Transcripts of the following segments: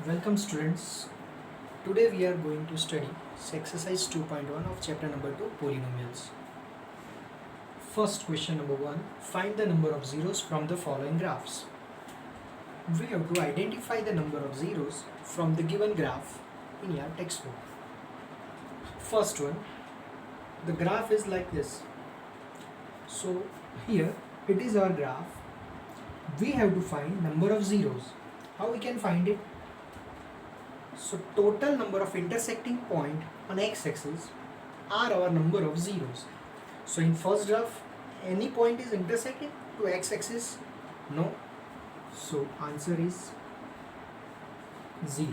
Welcome students. Today we are going to study exercise 2.1 of chapter number 2 polynomials. First question number 1, find the number of zeros from the following graphs. We have to identify the number of zeros from the given graph in your textbook. First one, the graph is like this. So here it is our graph. We have to find number of zeros. How we can find it? So total number of intersecting point on x-axis are our number of zeros. So in first graph, any point is intersecting to x-axis? No. So answer is 0.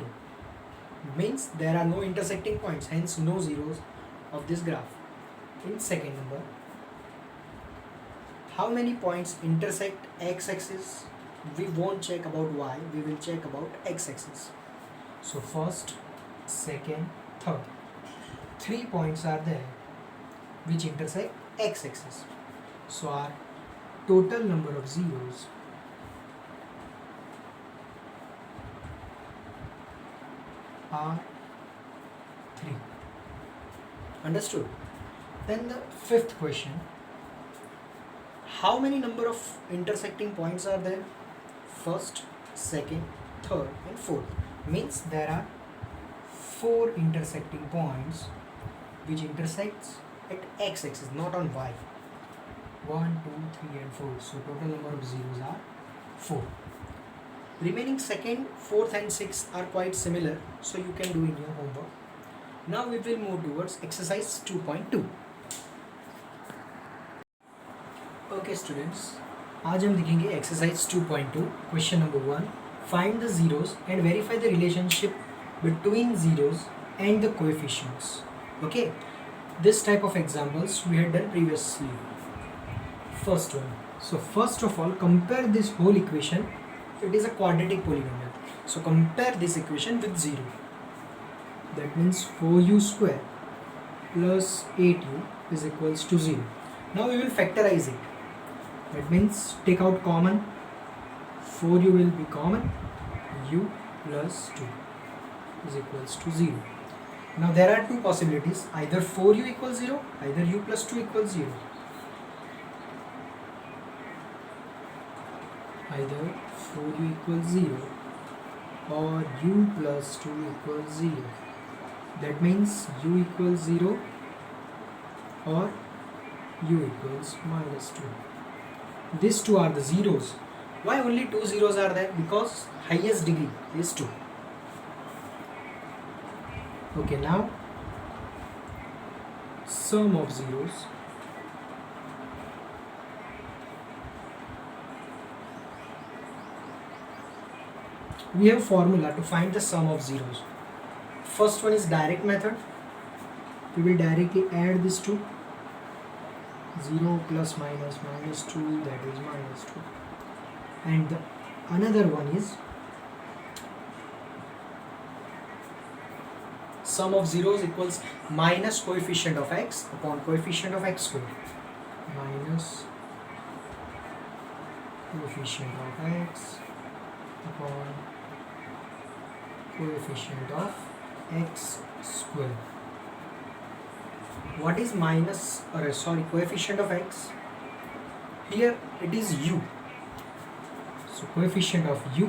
Means there are no intersecting points, hence no zeros of this graph. In second number, how many points intersect x-axis? We won't check about y, we will check about x-axis. So first, second, third. 3 points are there which intersect x-axis. So our total number of zeros are 3. Understood? Then the fifth question. How many number of intersecting points are there? First, second, third and fourth. Means there are 4 intersecting points which intersects at x-axis, not on y. 1, 2, 3 and 4. So total number of zeros are 4. Remaining second, fourth and sixth are quite similar, so you can do in your homework. Now we will move towards exercise 2.2. Okay students, आज हम देखेंगे exercise 2.2 question number 1. Find the zeros and verify the relationship between zeros and the coefficients. Okay, this type of examples we had done previously. First one. So first of all, compare this whole equation. It is a quadratic polynomial. So compare this equation with 0. That means 4u square plus 8u is equals to 0. Now we will factorize it. That means take out common. 4u will be common, u plus 2 is equals to 0. Now there are two possibilities, either 4u equals 0, either u plus 2 equals 0. Either 4u equals 0 or u plus 2 equals 0. That means u equals 0 or u equals minus 2. These two are the zeros. Why only 2 zeros are there? Because highest degree is 2. Okay, now sum of zeros. We have formula to find the sum of zeros. First one is direct method. We will directly add these two. 0 plus minus minus 2, that is minus 2. And the another one is sum of zeros equals minus coefficient of x upon coefficient of x square. Minus coefficient of x upon coefficient of x square. What is minus, or sorry, coefficient of x? Here it is u. So coefficient of u,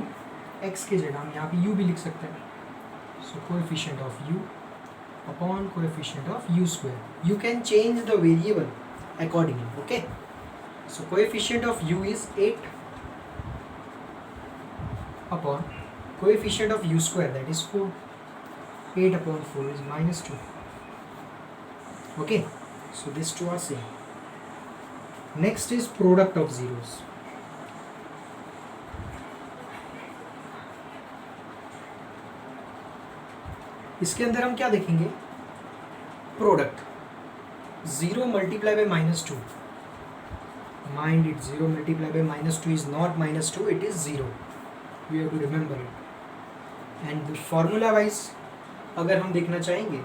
x के जगह हम यहाँ पे u भी लिख सकते हैं. So coefficient of u upon coefficient of u square. You can change the variable accordingly. Okay. So coefficient of u is 8 upon coefficient of u square, that is 4. 8 upon 4 is minus 2. Okay. So these two are same. Next is product of zeros. इसके अंदर हम क्या देखेंगे? Product. 0 multiplied by minus 2. Mind it, 0 multiplied by minus 2 is not minus 2, it is 0. We have to remember it. And formula wise अगर हम देखना चाहेंगे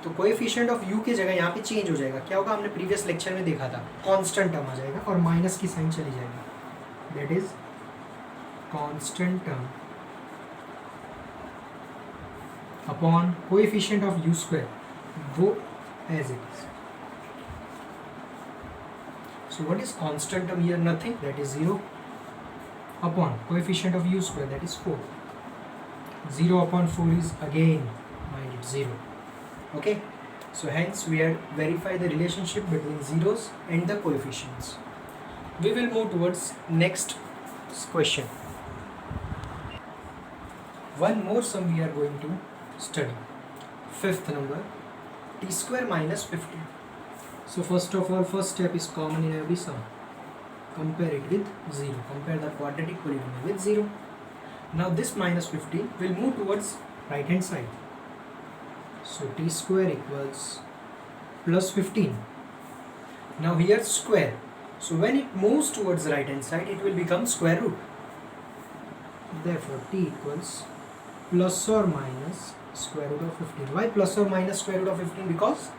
तो कोएफिशिएंट ऑफ u की जगह यहाँ पे चेंज हो जाएगा. क्या होगा? हमने प्रीवियस लेक्चर में देखा था, कांस्टेंट टर्म आ जाएगा और माइनस की साइन चली जाएगी. That is constant term upon coefficient of u square वो as it is. So what is constant term here? Nothing, that is 0, upon coefficient of u square, that is 4. 0 upon 4 is again mind it 0. Okay, so hence we had verify the relationship between zeros and the coefficients. We will move towards next question. One more sum we are going to study. Fifth number, t square minus 15. So first of all, first step is common in every sum. Compare it with 0. Compare the quadratic polynomial with 0. Now this minus 15 will move towards right hand side. So t square equals plus 15. Now here square. So when it moves towards the right hand side, it will become square root. Therefore t equals plus or minus square root of 15. Why plus or minus square root of 15? Because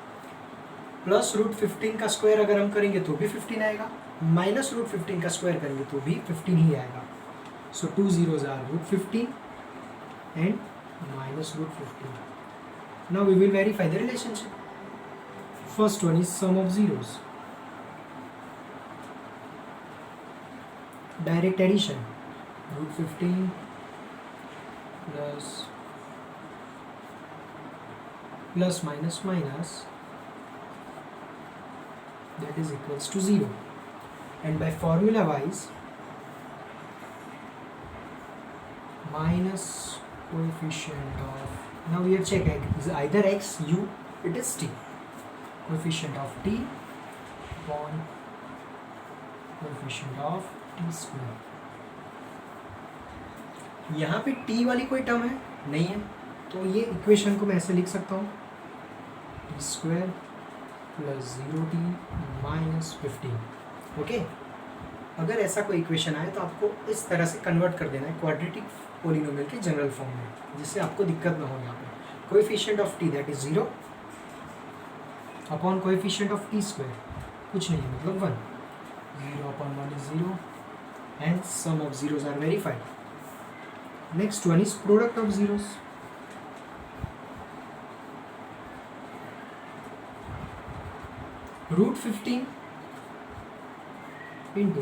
plus root 15 का square अगर हम करेंगे तो भी 15 आएगा, minus root 15 का square करेंगे तो भी 15 ही आएगा. So 2 zeros are root 15 and minus root 15. Now we will verify the relationship. First one is sum of zeros. Direct addition, root 15 plus minus minus, that is equals to 0, and by formula wise minus coefficient of, now we have checked is either x u, it is t, coefficient of t upon coefficient of t square. यहाँ पे t वाली कोई term है नहीं है, तो ये equation को मैं ऐसे लिख सकता हूँ, t square plus 0t minus 15. Okay, अगर ऐसा कोई इक्वेशन आए तो आपको इस तरह से कन्वर्ट कर देना है क्वाड्रेटिक पोलिनोमियल के जनरल फॉर्म में, जिससे आपको दिक्कत ना हो. यहाँ पे coefficient of t that is 0 upon coefficient of t square कुछ नहीं मतलब 1. 0 upon 1 is 0 and sum of zeros are verified. Next one is product of zeros. root 15 into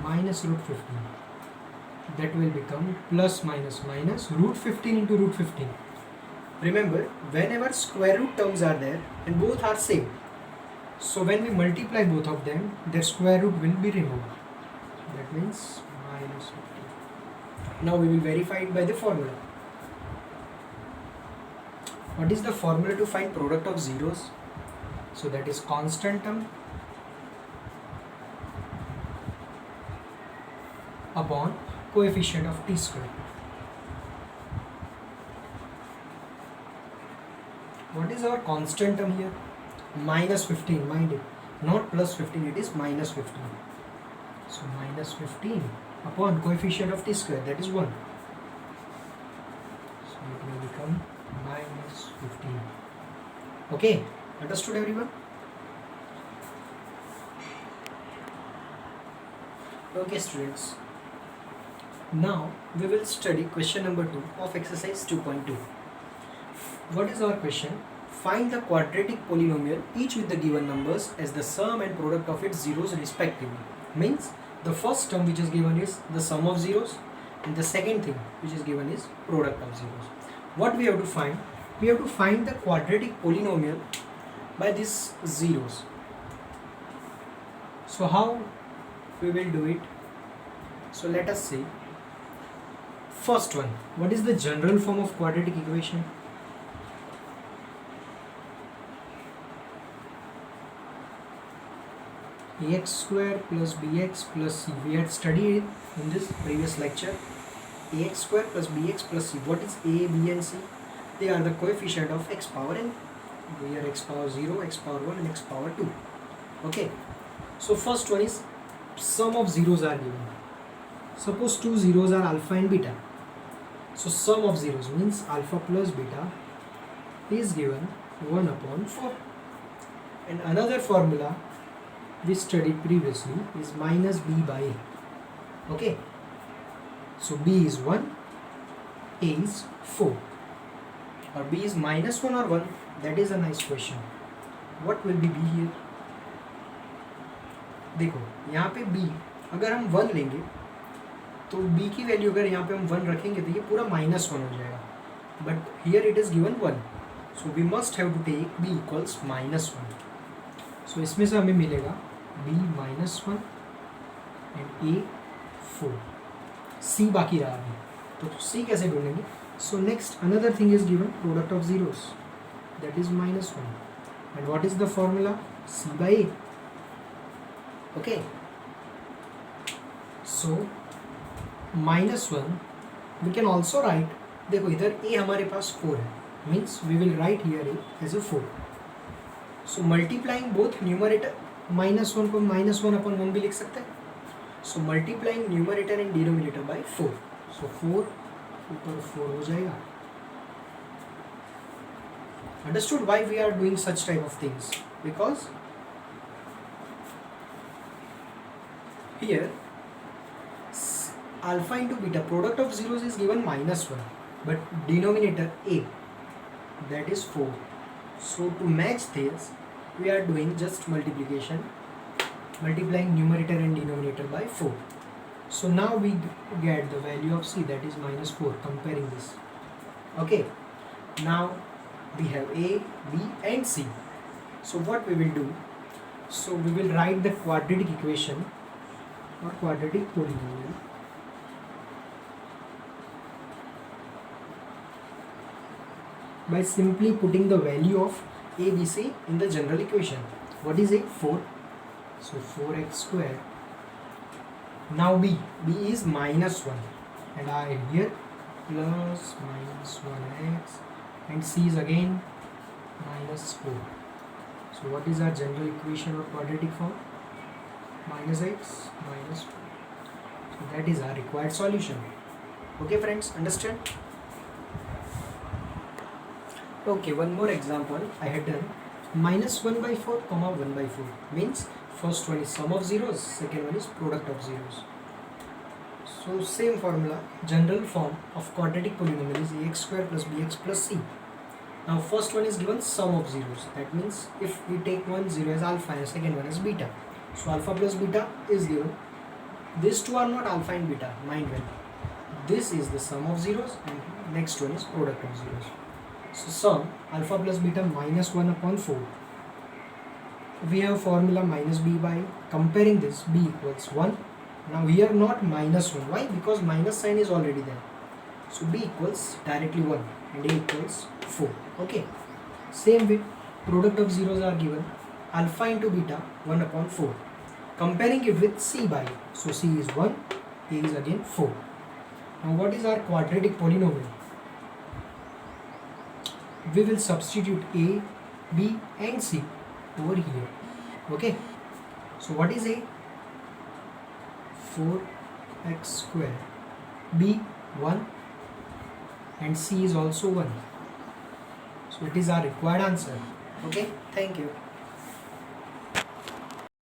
minus root 15, that will become plus minus minus root 15 into root 15. Remember, whenever square root terms are there and both are same, so when we multiply both of them, their square root will be removed. That means minus 15. Now we will verify it by the formula. What is the formula to find product of zeros? So that is constant term upon coefficient of t square. What is our constant term here? Minus 15, mind it, not plus 15, it is minus 15. So minus 15 upon coefficient of t square, that is 1. So it will become minus 15. Okay, understood everyone? Okay students, now we will study question number 2 of exercise 2.2. What is our question? Find the quadratic polynomial each with the given numbers as the sum and product of its zeros respectively. Means the first term which is given is the sum of zeros and the second thing which is given is product of zeros. What we have to find? We have to find the quadratic polynomial by these zeros. So how we will do it? So let us see. First one, what is the general form of quadratic equation? Ax square plus bx plus c. We had studied in this previous lecture. Ax square plus bx plus c. What is a, b and c? They are the coefficient of x power n. We are x power 0, x power 1 and x power 2. Okay. So first one is sum of zeros are given. Suppose two zeros are alpha and beta. So sum of zeros means alpha plus beta is given 1 upon 4. And another formula we studied previously is minus b by a. Okay. So b is 1, a is 4. or b is -1 or 1? That is a nice question. What will be b here? देखो यहाँ पे b अगर हम 1 लेंगे तो b की value अगर यहाँ पे हम 1 रखेंगे तो ये पूरा -1 हो जाएगा, but here it is given 1, so we must have to take b equals -1. सो इसमें से हमें मिलेगा b -1 एंड a 4. c बाकी रहा अभी, तो c कैसे ढूंढेंगे? So next another thing is given product of zeros, that is -1, and what is the formula? c by a. Okay, so -1 we can also write, देखो इधर a हमारे पास 4 है, means we will write here a as a 4. So multiplying both numerator, -1 को -1/1 भी लिख सकते हैं. So multiplying numerator and denominator by 4, so 4 ऊपर 4 हो जाएगा. Understood why we are doing such type of things? Because here alpha into beta, product of zeros is given -1, but denominator a, that is 4. So to match this we are doing just multiplication, multiplying numerator and denominator by 4. So now we get the value of c, that is -4, comparing this. Okay, now we have a, b and c. So what we will do, so we will write the quadratic equation or quadratic polynomial by simply putting the value of a, b, c in the general equation. What is a? 4. So 4x square. Now b is -1 and I here plus -1x and c is again -4. So what is our general equation or quadratic form? -x -4. So that is our required solution. Okay friends, understand? Okay, one more example I had done. -1/4, 1/4 means first one is sum of zeros, second one is product of zeros. So same formula, general form of quadratic polynomial is ax square plus bx plus c. Now first one is given sum of zeros, that means if we take one zero as alpha and second one as beta, so alpha plus beta is given. These two are not alpha and beta, mind well. This is the sum of zeros and next one is product of zeros. So sum alpha plus beta -1/4. We have formula -b by comparing this, b equals 1. Now here not -1. Why? Because minus sign is already there. So b equals directly 1 and a equals 4. Okay. Same way, product of zeros are given, alpha into beta 1/4. Comparing it with c by, so c is 1, a is again 4. Now what is our quadratic polynomial? We will substitute a, b and c over here. Okay. So what is a? 4x square. b 1 and c is also 1. So it is our required answer. Okay. Thank you.